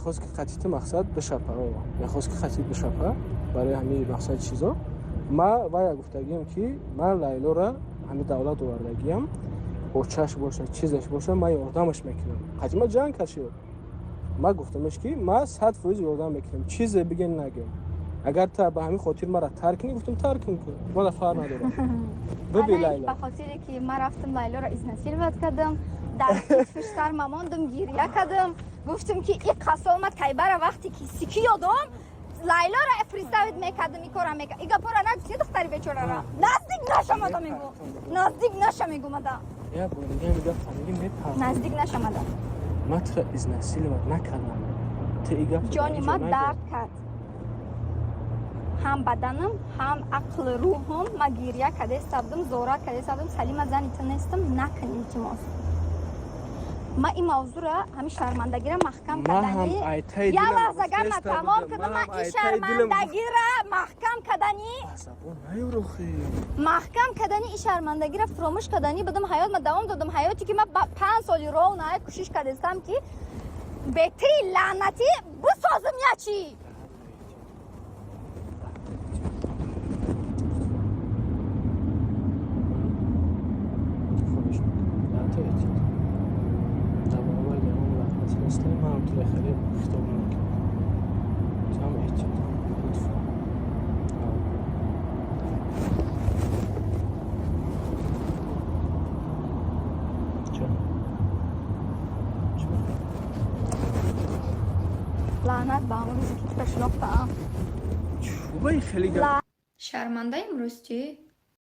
خواست که خطیت مقصد بشپه یا خواست که خطیت بشپه برای همین مقصد چیزا ما وای گفتگیم که من لیلا را همین دولت آوردگیم با چش باشه چیزش باشه من یاردمش میکنم حتما جنگ کشید ما گفتمش که ما 100% یاردم میکنم چیز بگن نگم اگر تا به همین خاطر مرا ترک کنی گفتم ترک کن من فرق نداره ببین لیلا به خاطر که من رفتم لیلا را ازنسیروت کردم در کتفش سر ماندم گریه کردم گفتم که این قسامت کی برای وقتی که سیکی یادم لیلا را افریستاوید میکردم میکارم میکردم ایگا پورا نگوشی دختری بیچاره را نزدیک نشمده میگو نزدیک نشمیگو مده یا بونگه میگه فامیلی میپرد نزدیک نشمده ما تو ازنسیروت نکردم تو ایگا جانی ما درد کرد هم بدنم هم عقل روحم ما گریه کرده استبدم زورت کرده استبدم سلیم زنیت نیستم نکنی التماس ما این موضوع را همین شرمندگی را محکم کردنی یا لحظه اگر ما تمام کردم ما این شرمندگی را محکم کردنی محکم کردنی این شرمندگی را فراموش کردنی بدم حیات ما دوام دادم حیاتی که ما 5 سالی رو نه کوشش کردم که بهتری لعنتی بسازم یا چی لعنت به همون روزی که تو شناختم چوبای خیلی شرمنده امروز چی؟